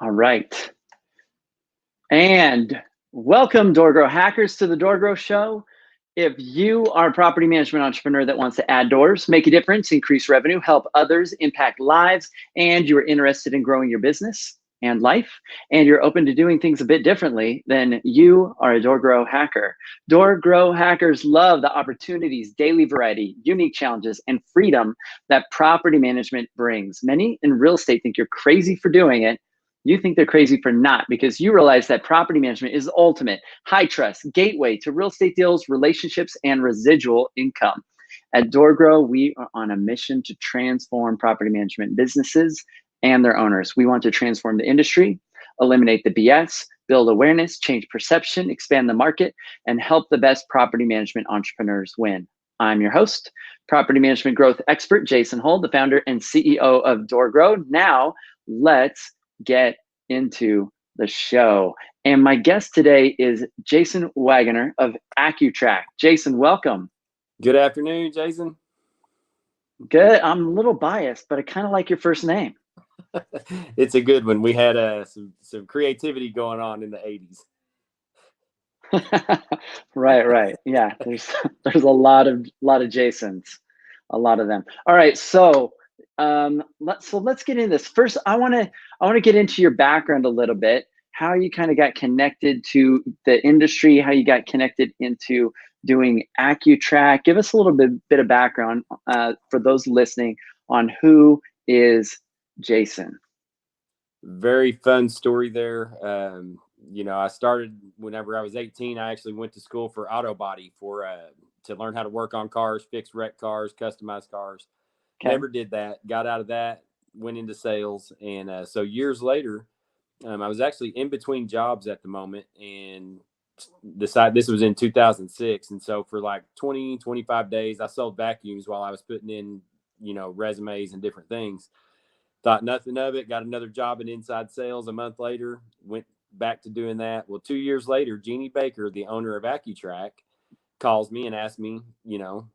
All right. And welcome, DoorGrow hackers, to the DoorGrow Show. If you are a property management entrepreneur that wants to add doors, make a difference, increase revenue, help others, impact lives, and you're interested in growing your business and life, and you're open to doing things a bit differently, then you are a DoorGrow hacker. DoorGrow hackers love the opportunities, daily variety, unique challenges, and freedom that property management brings. Many in real estate think you're crazy for doing it. You think they're crazy for not, because you realize that property management is the ultimate high trust gateway to real estate deals, relationships, and residual income. At DoorGrow, we are on a mission to transform property management businesses and their owners. We want to transform the industry, eliminate the BS, build awareness, change perception, expand the market, and help the best property management entrepreneurs win. I'm your host, property management growth expert, Jason Hold, the founder and CEO of DoorGrow. Now, let's get into the show. And my guest today is Jason Waggoner of ACUTRAQ. Jason, welcome. Good afternoon, Jason. Good. I'm a little biased, but I kind of like your first name. It's a good one. We had some creativity going on in the 80s. Right. Yeah, there's a lot of Jasons, a lot of them. All right, so let's get into this. First, I want to get into your background a little bit, how you kind of got connected to the industry, how you got connected into doing ACUTRAQ. Give us a little bit of background for those listening on who is Jason. Very fun story there. I started whenever I was 18. I actually went to school for auto body to learn how to work on cars, fix wrecked cars, customize cars. Okay. Never did that. Got out of that, went into sales. And so years later, I was actually in between jobs at the moment and decided this was in 2006. And so for like 20, 25 days, I sold vacuums while I was putting in, resumes and different things. Thought nothing of it, got another job in inside sales a month later, went back to doing that. Well, 2 years later, Jeannie Baker, the owner of ACUTRAQ, calls me and asked me,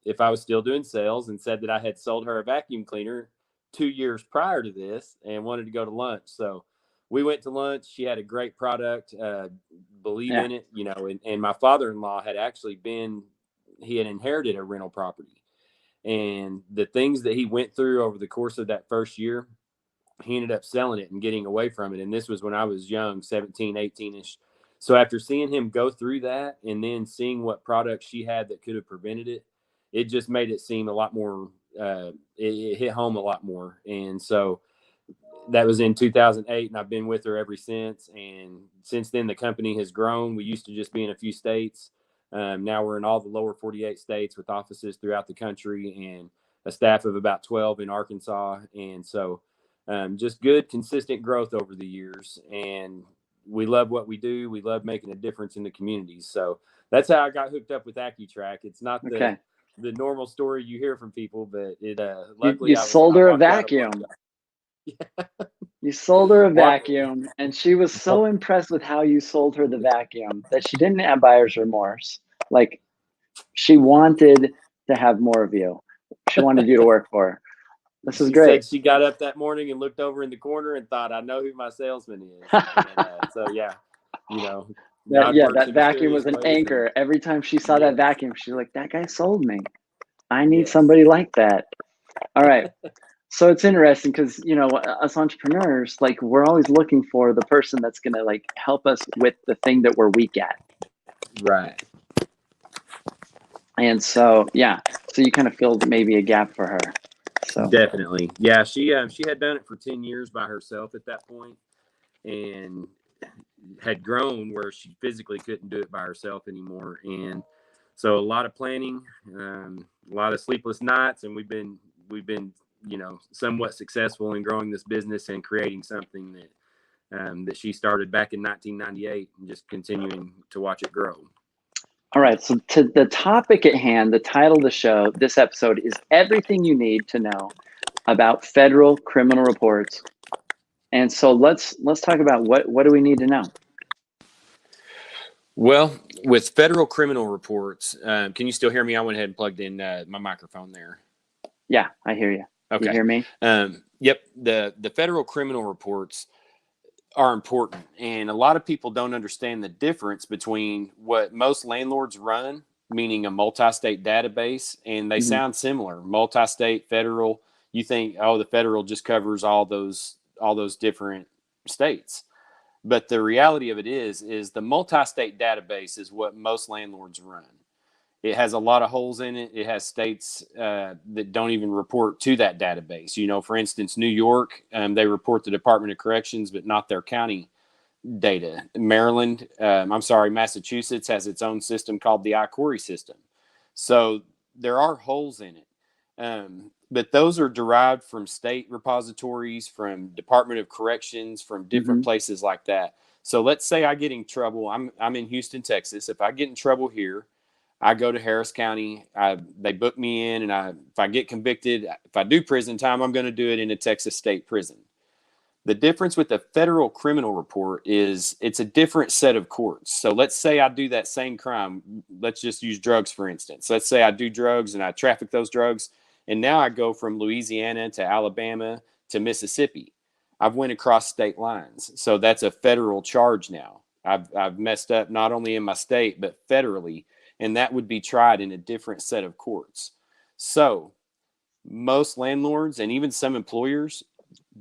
if I was still doing sales, and said that I had sold her a vacuum cleaner 2 years prior to this and wanted to go to lunch. So we went to lunch. She had a great product, believe in it, and my father-in-law had actually he had inherited a rental property. And the things that he went through over the course of that first year, he ended up selling it and getting away from it. And this was when I was young, 17, 18-ish. So after seeing him go through that and then seeing what products she had that could have prevented it, it just made it seem a lot more, it hit home a lot more. And so that was in 2008, and I've been with her ever since. And since then, the company has grown. We used to just be in a few states. Now we're in all the lower 48 states with offices throughout the country and a staff of about 12 in Arkansas. And so just good, consistent growth over the years. And we love what we do. We love making a difference in the communities. So that's how I got hooked up with ACUTRAQ. It's not the normal story you hear from people, but it luckily you sold her a vacuum. Yeah. You sold her a vacuum, and she was so impressed with how you sold her the vacuum that she didn't have buyer's remorse. Like, she wanted to have more of you. She wanted you to work for her. This is great. Said she got up that morning and looked over in the corner and thought, I know who my salesman is. And, so, yeah, that vacuum was an anchor. Every time she saw that vacuum, she's like, that guy sold me. I need somebody like that. All right. So it's interesting because, us entrepreneurs, like, we're always looking for the person that's going to, like, help us with the thing that we're weak at. Right. And so, so you kind of filled maybe a gap for her. So definitely. Yeah. She had done it for 10 years by herself at that point and had grown where she physically couldn't do it by herself anymore. And so a lot of planning, a lot of sleepless nights, and we've been, somewhat successful in growing this business and creating something that she started back in 1998 and just continuing to watch it grow. All right, so to the topic at hand, the title of the show, this episode, is everything you need to know about federal criminal reports. And so let's talk about what do we need to know? Well, with federal criminal reports, can you still hear me? I went ahead and plugged in my microphone there. Yeah, I hear you. Okay. You hear me? Yep. The federal criminal reports, are important. And a lot of people don't understand the difference between what most landlords run, meaning a multi-state database, and they sound similar. Multi-state, federal, you think, oh, the federal just covers all those different states. But the reality of it is the multi-state database is what most landlords run. It has a lot of holes in it. It has states that don't even report to that database. You know, for instance, New York, they report the Department of Corrections, but not their county data. Maryland, Massachusetts has its own system called the ICORI system. So there are holes in it. But those are derived from state repositories, from Department of Corrections, from different places like that. So let's say I get in trouble. I'm in Houston, Texas. If I get in trouble here, I go to Harris County. They book me in, and if I get convicted, if I do prison time, I'm going to do it in a Texas state prison. The difference with the federal criminal report is it's a different set of courts. So let's say I do that same crime. Let's just use drugs, for instance. Let's say I do drugs and I traffic those drugs, and now I go from Louisiana to Alabama to Mississippi. I've went across state lines. So that's a federal charge now. I've messed up not only in my state, but federally. And that would be tried in a different set of courts. So most landlords and even some employers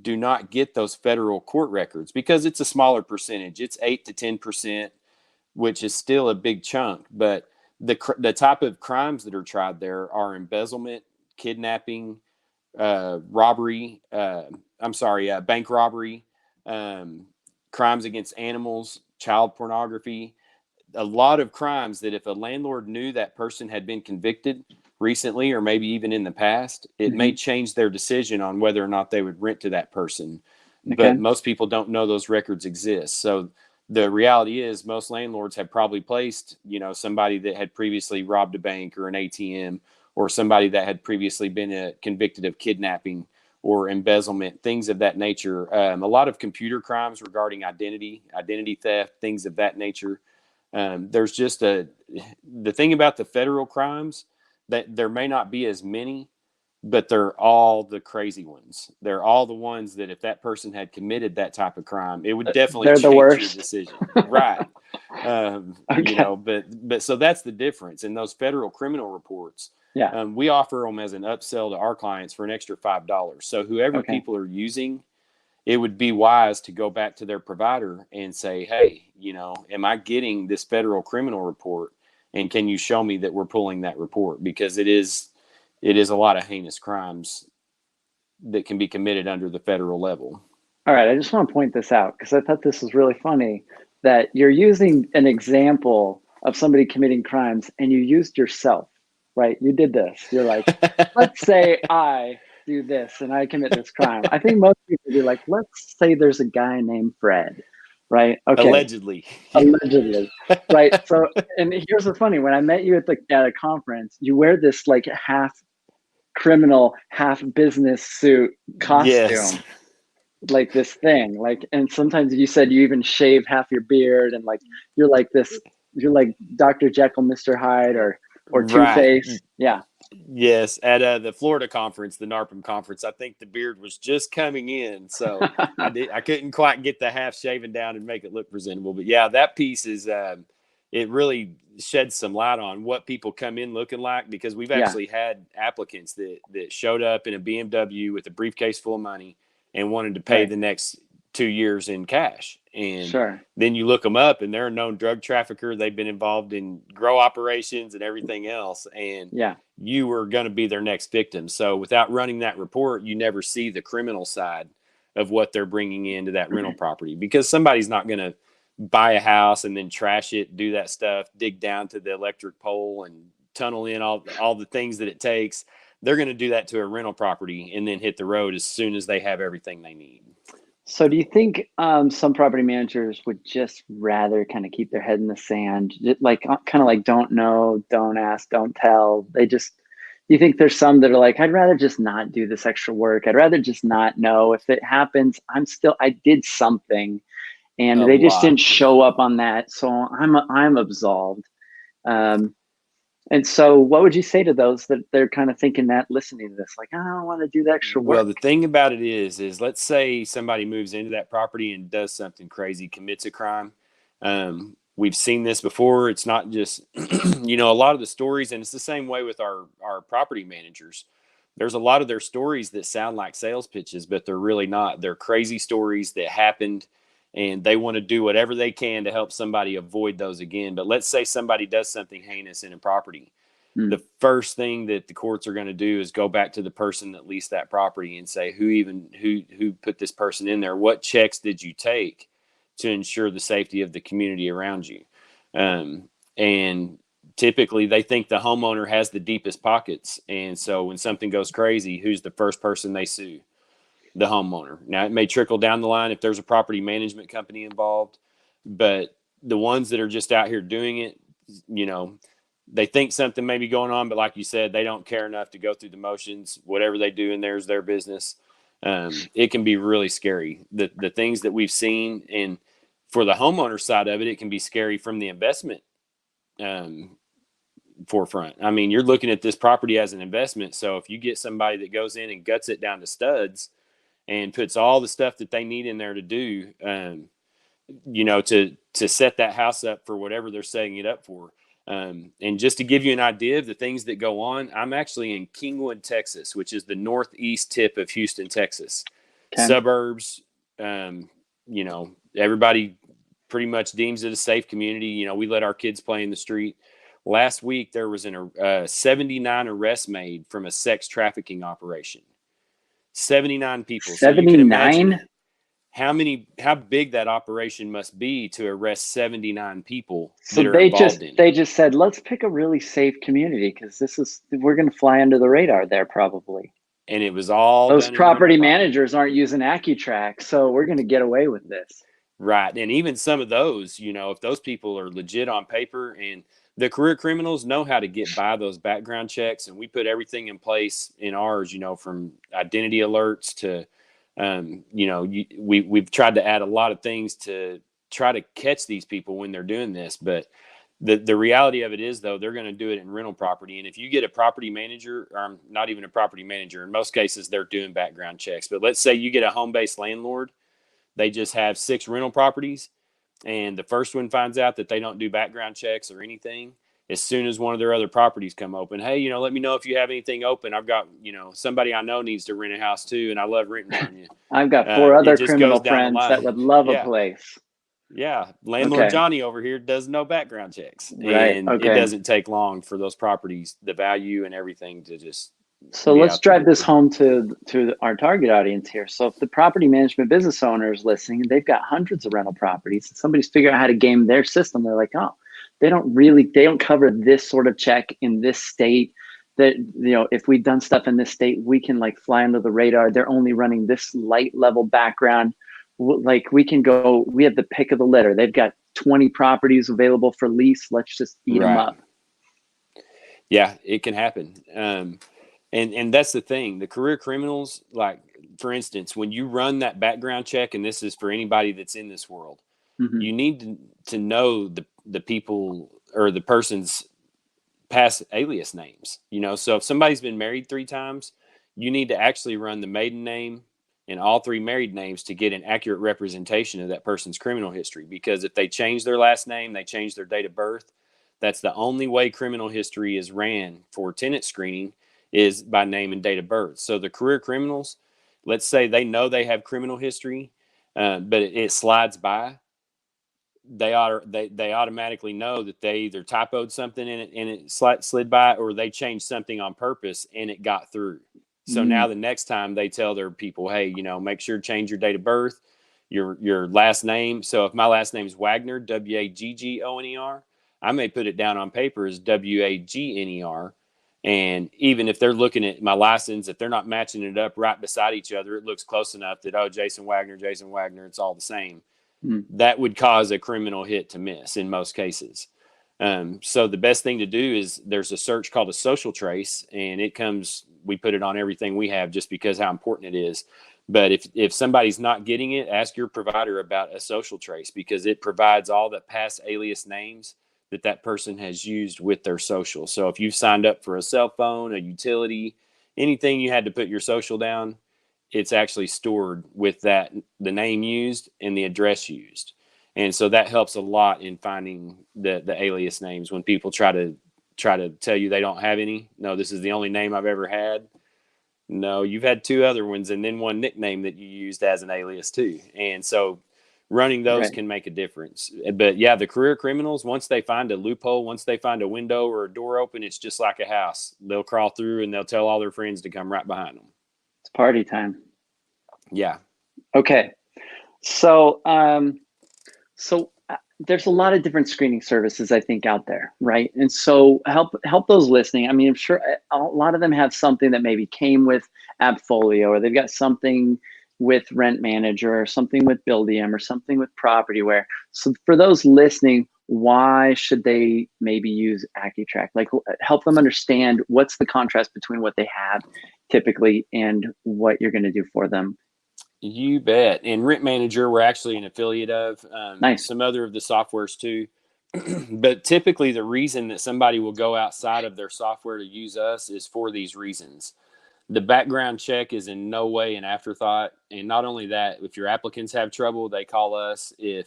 do not get those federal court records because it's a smaller percentage. It's 8 to 10%, which is still a big chunk. But the type of crimes that are tried there are embezzlement, kidnapping, robbery, bank robbery, crimes against animals, child pornography. A lot of crimes that if a landlord knew that person had been convicted recently, or maybe even in the past, it may change their decision on whether or not they would rent to that person. Okay. But most people don't know those records exist. So the reality is most landlords have probably placed, somebody that had previously robbed a bank or an ATM, or somebody that had previously been convicted of kidnapping or embezzlement, things of that nature. A lot of computer crimes regarding identity theft, things of that nature. There's just the thing about the federal crimes that there may not be as many, but they're all the crazy ones. They're all the ones that if that person had committed that type of crime, it would definitely change your decision. Right. Okay. But so that's the difference in those federal criminal reports. Yeah. We offer them as an upsell to our clients for an extra $5. So whoever people are using, it would be wise to go back to their provider and say, hey, am I getting this federal criminal report? And can you show me that we're pulling that report? Because it is a lot of heinous crimes that can be committed under the federal level. All right. I just want to point this out because I thought this was really funny that you're using an example of somebody committing crimes and you used yourself, right? You did this. You're like, let's say I do this and I commit this crime. I think most people would be like, let's say there's a guy named Fred, right? Okay. Allegedly, right? So, and here's what's funny: when I met you at a conference, you wear this like half criminal, half business suit costume, like this thing, and sometimes you said you even shave half your beard, and like you're like Dr. Jekyll, Mr. Hyde, or Two-Face, right. Yeah. Yes, at the Florida conference, the NARPM conference, I think the beard was just coming in, so I couldn't quite get the half shaven down and make it look presentable. But yeah, that piece is it really sheds some light on what people come in looking like, because we've actually had applicants that showed up in a BMW with a briefcase full of money and wanted to pay the next 2 years in cash. And then you look them up and they're a known drug trafficker. They've been involved in grow operations and everything else. And you were going to be their next victim. So without running that report, you never see the criminal side of what they're bringing into that rental property, because somebody's not going to buy a house and then trash it, do that stuff, dig down to the electric pole and tunnel in all the things that it takes. They're going to do that to a rental property and then hit the road as soon as they have everything they need. So do you think some property managers would just rather kind of keep their head in the sand, like kind of like don't know, don't ask, don't tell? You think there's some that are like, I'd rather just not do this extra work. I'd rather just not know. If it happens, I did something, and they just didn't show up on that, so I'm absolved. And so what would you say to those that they're kind of thinking that, listening to this, like, I don't want to do the extra Well, work? the thing about it is let's say somebody moves into that property and does something crazy, commits a crime. We've seen this before. It's not just, a lot of the stories, and it's the same way with our property managers. There's a lot of their stories that sound like sales pitches, but they're really not. They're crazy stories that happened, and they want to do whatever they can to help somebody avoid those again. But let's say somebody does something heinous in a property. Mm. The first thing that the courts are going to do is go back to the person that leased that property and say, who put this person in there? What checks did you take to ensure the safety of the community around you? And typically they think the homeowner has the deepest pockets. And so when something goes crazy, who's the first person they sue? The homeowner. Now it may trickle down the line if there's a property management company involved, but the ones that are just out here doing it, they think something may be going on, but like you said, they don't care enough to go through the motions. Whatever they do in there is their business. It can be really scary. The things that we've seen, and for the homeowner side of it, it can be scary from the investment forefront. I mean, you're looking at this property as an investment. So if you get somebody that goes in and guts it down to studs and puts all the stuff that they need in there to do, to set that house up for whatever they're setting it up for. And just to give you an idea of the things that go on, I'm actually in Kingwood, Texas, which is the northeast tip of Houston, Texas. Okay. Suburbs, everybody pretty much deems it a safe community. We let our kids play in the street. Last week, there was 79 arrests made from a sex trafficking operation. 79 people. 79? So you can imagine how big that operation must be to arrest 79 people that are involved in it. They just said, let's pick a really safe community because we're going to fly under the radar there probably. And it was all those property managers aren't using ACUTRAQ, so we're going to get away with this. Right. And even some of those, if those people are legit on paper, and the career criminals know how to get by those background checks, and we put everything in place in ours, from identity alerts to we've tried to add a lot of things to try to catch these people when they're doing this. But the reality of it is, though, they're going to do it in rental property. And if you get a property manager, or not even a property manager, in most cases, they're doing background checks. But let's say you get a home-based landlord, they just have 6 rental properties, and the first one finds out that they don't do background checks or anything. As soon as one of their other properties come open, hey, let me know if you have anything open. I've got, somebody I know needs to rent a house too, and I love renting from you. I've got 4 other criminal friends that would love a place. Yeah. Landlord Johnny over here does no background checks. Right. And it doesn't take long for those properties, the value and everything to just. So let's drive this home to our target audience here. So if the property management business owner is listening, they've got hundreds of rental properties, and somebody's figuring out how to game their system. They're like, oh, they don't cover this sort of check in this state. That, if we've done stuff in this state, we can fly under the radar. They're only running this light level background. We can go, we have the pick of the litter. They've got 20 properties available for lease. Let's just eat them up. Yeah, it can happen. And that's the thing. The career criminals, for instance, when you run that background check, and this is for anybody that's in this world, you need to know the people or the person's past alias names. So if somebody's been married 3 times, you need to actually run the maiden name and all 3 married names to get an accurate representation of that person's criminal history. Because if they change their last name, they change their date of birth. That's the only way criminal history is ran for tenant screening, is by name and date of birth. So the career criminals, let's say they know they have criminal history, but it slides by. They automatically know that they either typoed something in it and it slid by, or they changed something on purpose and it got through. So now the next time they tell their people, hey, make sure to change your date of birth, your last name. So if my last name is Waggoner, Wagggoner, I may put it down on paper as Wagner. And even if they're looking at my license, if they're not matching it up right beside each other, it looks close enough that, oh, Jason Wagner, it's all the same. That would cause a criminal hit to miss in most cases. So the best thing to do is, there's a search called a social trace, and we put it on everything we have just because how important it is. But if somebody's not getting it, ask your provider about a social trace, because it provides all the past alias names that person has used with their social. So if you've signed up for a cell phone, a utility, anything you had to put your social down, it's actually stored with that, the name used and the address used. And so that helps a lot in finding the alias names when people try to tell you they don't have any. No, this is the only name I've ever had. No, you've had two other ones and then one nickname that you used as an alias too. And so running those can make a difference. But yeah, the career criminals, once they find a loophole, once they find a window or a door open, it's just like a house. They'll crawl through and they'll tell all their friends to come right behind them. It's party time. Yeah. Okay. So, there's a lot of different screening services, I think, out there, right? And so help those listening. I mean, I'm sure a lot of them have something that maybe came with Appfolio, or they've got something with Rent Manager, or something with Buildium, or something with Propertyware. So for those listening, why should they maybe use ACUTRAQ? Like, help them understand what's the contrast between what they have typically and what you're going to do for them. You bet. And Rent Manager, we're actually an affiliate of. Nice. Some other of the softwares too. But typically the reason that somebody will go outside of their software to use us is for these reasons. The background check is in no way an afterthought. And not only that, if your applicants have trouble, they call us. If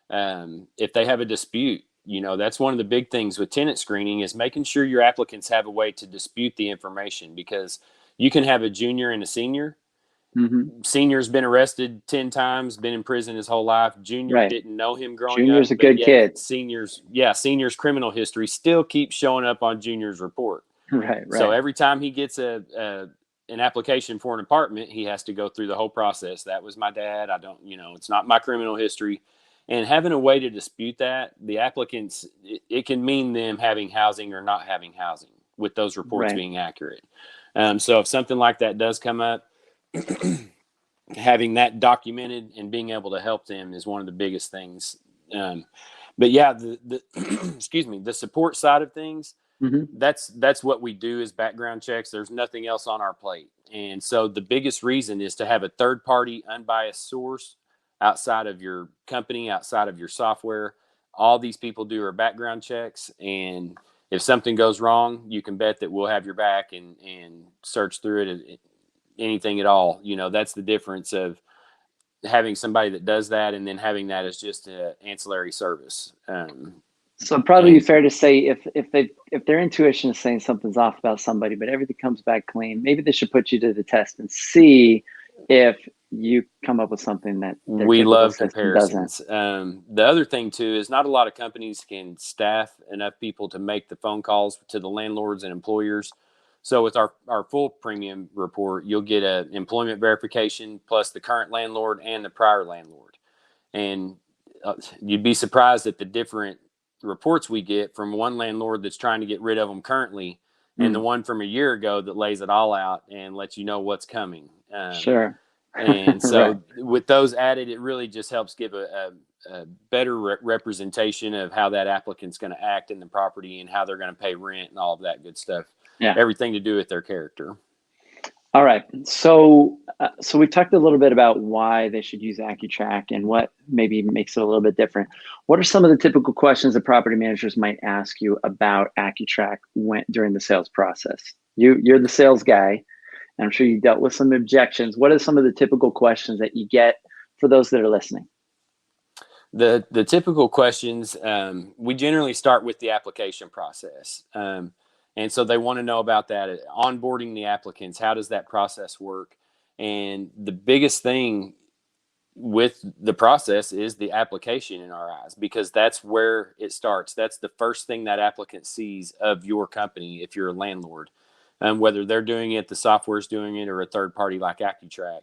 they have a dispute, that's one of the big things with tenant screening is making sure your applicants have a way to dispute the information, because you can have a junior and a senior. Mm-hmm. Senior's been arrested 10 times, been in prison his whole life. Junior didn't know him growing up. Junior's a good kid. Senior's criminal history still keeps showing up on Junior's report. Right. So every time he gets an application for an apartment, he has to go through the whole process. That was my dad. I don't, it's not my criminal history. And having a way to dispute that, the applicants, it can mean them having housing or not having housing with those reports being accurate. So if something like that does come up, having that documented and being able to help them is one of the biggest things. But yeah, the excuse me, the support side of things, that's what we do is background checks. There's nothing else on our plate. And so the biggest reason is to have a third party unbiased source outside of your company, outside of your software. All these people do are background checks. And if something goes wrong, you can bet that we'll have your back and search through it. Anything at all, that's the difference of having somebody that does that and then having that as just an ancillary service. So probably fair to say if their intuition is saying something's off about somebody, but everything comes back clean, maybe they should put you to the test and see if you come up with something that we love comparisons. The other thing too is not a lot of companies can staff enough people to make the phone calls to the landlords and employers. So with our full premium report, you'll get an employment verification plus the current landlord and the prior landlord. And you'd be surprised at the different reports we get from one landlord that's trying to get rid of them currently and the one from a year ago that lays it all out and lets you know what's coming. Sure. And so with those added, it really just helps give a better representation of how that applicant's going to act in the property and how they're going to pay rent and all of that good stuff. Yeah. Everything to do with their character. All right. So we talked a little bit about why they should use ACUTRAQ and what maybe makes it a little bit different. What are some of the typical questions that property managers might ask you about ACUTRAQ during the sales process? You're the sales guy, and I'm sure you dealt with some objections. What are some of the typical questions that you get for those that are listening? The typical questions, we generally start with the application process. And so they want to know about that, onboarding the applicants. How does that process work? And the biggest thing with the process is the application in our eyes, because that's where it starts. That's the first thing that applicant sees of your company if you're a landlord. Whether they're doing it, the software's doing it, or a third party like ACUTRAQ,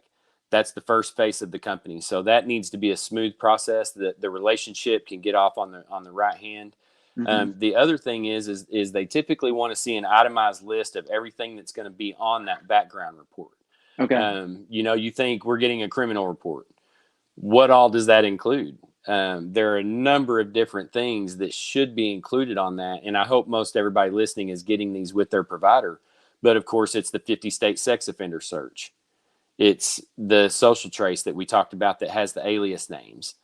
that's the first face of the company. So that needs to be a smooth process that the relationship can get off on the right hand. The other thing is they typically want to see an itemized list of everything that's going to be on that background report. Okay. You think we're getting a criminal report. What all does that include? There are a number of different things that should be included on that. And I hope most everybody listening is getting these with their provider. But of course, it's the 50-state sex offender search. It's the social trace that we talked about that has the alias names.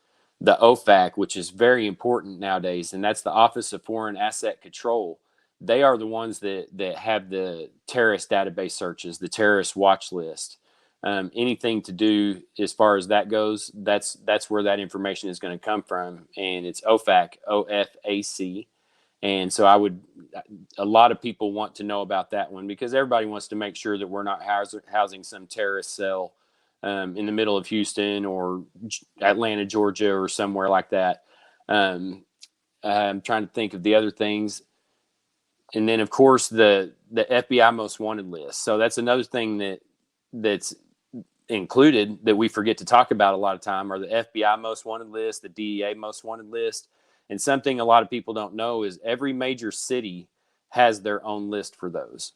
the OFAC, which is very important nowadays, and that's the Office of Foreign Asset Control. They are the ones that have the terrorist database searches, the terrorist watch list. Anything to do as far as that goes, that's where that information is going to come from, and it's OFAC, OFAC. And so a lot of people want to know about that one because everybody wants to make sure that we're not housing some terrorist cell in the middle of Houston or Atlanta, Georgia, or somewhere like that. I'm trying to think of the other things. And then, of course, the FBI most wanted list. So that's another thing that's included that we forget to talk about a lot of time are the FBI most wanted list, the DEA most wanted list. And something a lot of people don't know is every major city has their own list for those.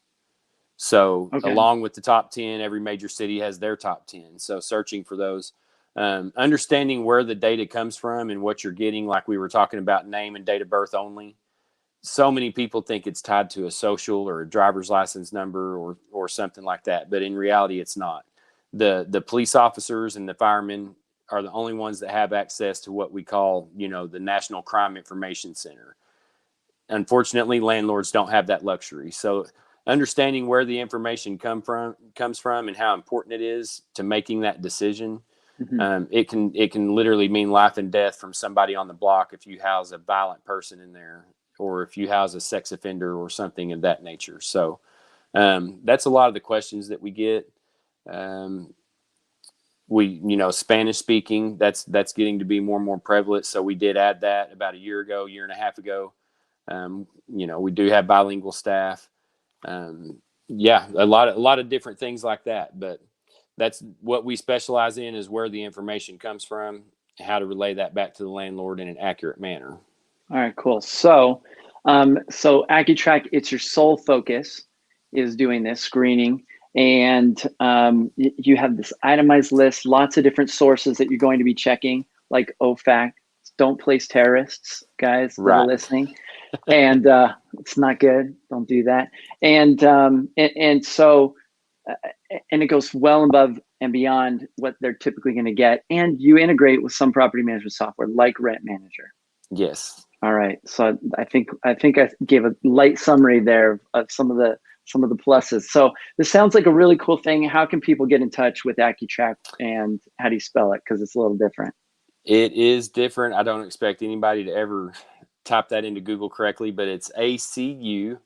So along with the top 10, every major city has their top 10. So searching for those, understanding where the data comes from and what you're getting, like we were talking about name and date of birth only. So many people think it's tied to a social or a driver's license number or something like that. But in reality, it's not. The police officers and the firemen are the only ones that have access to what we call, the National Crime Information Center. Unfortunately, landlords don't have that luxury. So understanding where the information comes from and how important it is to making that decision, it can literally mean life and death from somebody on the block if you house a violent person in there or if you house a sex offender or something of that nature. So that's a lot of the questions that we get. Spanish speaking, that's getting to be more and more prevalent. So we did add that about a year and a half ago. We do have bilingual staff. A lot of different things like that, but that's what we specialize in is where the information comes from, how to relay that back to the landlord in an accurate manner. All right, cool. So ACUTRAQ, it's your sole focus is doing this screening. And you have this itemized list, lots of different sources that you're going to be checking, like OFAC. Don't place terrorists, guys that are listening. And it's not good. Don't do that. And so it goes well above and beyond what they're typically going to get. And you integrate with some property management software like Rent Manager. Yes. All right. So I think I gave a light summary there of some of the pluses. So this sounds like a really cool thing. How can people get in touch with ACUTRAQ and how do you spell it? Because it's a little different. It is different. I don't expect anybody to ever type that into Google correctly, but it's ACUTRAQ.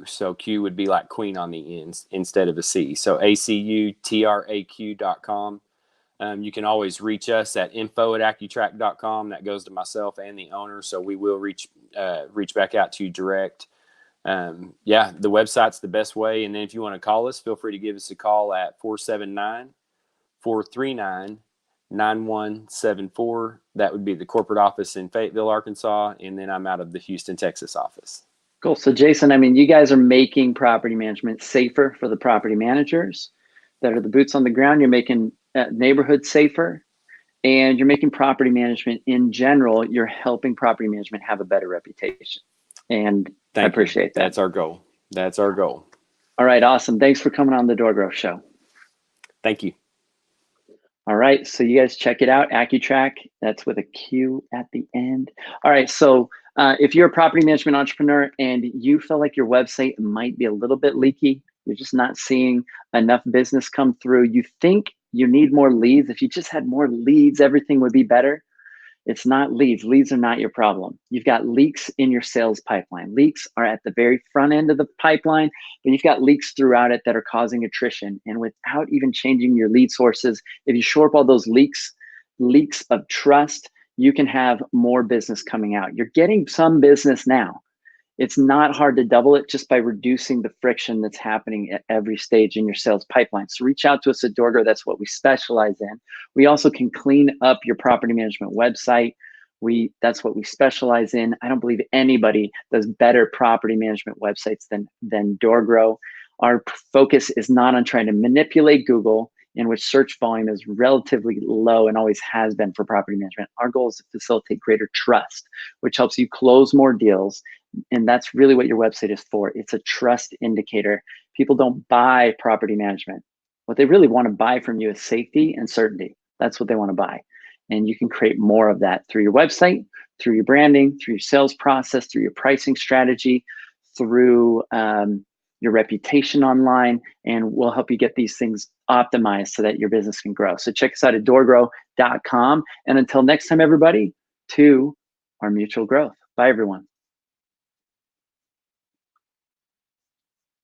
So Q would be like queen on the ends instead of a C. So ACUTRAQ.com. You can always reach us at info@ACUTRAQ.com. That goes to myself and the owner. So we will reach back out to you direct. The website's the best way. And then if you want to call us, feel free to give us a call at 479-439-9174. That would be the corporate office in Fayetteville, Arkansas. And then I'm out of the Houston, Texas office. Cool. So Jason, you guys are making property management safer for the property managers that are the boots on the ground. You're making neighborhoods safer, and you're making property management in general. You're helping property management have a better reputation. And I appreciate that. That's our goal. All right. Awesome. Thanks for coming on the DoorGrow show. Thank you. All right. So you guys check it out. ACUTRAQ. That's with a Q at the end. All right. So if you're a property management entrepreneur and you feel like your website might be a little bit leaky, you're just not seeing enough business come through, you think you need more leads. If you just had more leads, everything would be better. It's not leads. Leads are not your problem. You've got leaks in your sales pipeline. Leaks are at the very front end of the pipeline, but you've got leaks throughout it that are causing attrition. And without even changing your lead sources, if you shore up all those leaks of trust, you can have more business coming out. You're getting some business now. It's not hard to double it just by reducing the friction that's happening at every stage in your sales pipeline. So reach out to us at DoorGrow. That's what we specialize in. We also can clean up your property management website. That's what we specialize in. I don't believe anybody does better property management websites than DoorGrow. Our focus is not on trying to manipulate Google, in which search volume is relatively low and always has been for property management. Our goal is to facilitate greater trust, which helps you close more deals. And that's really what your website is for. It's a trust indicator. People don't buy property management. What they really want to buy from you is safety and certainty. That's what they want to buy. And you can create more of that through your website, through your branding, through your sales process, through your pricing strategy, through your reputation online, and we'll help you get these things optimized so that your business can grow. So check us out at doorgrow.com. And until next time, everybody, to our mutual growth. Bye, everyone.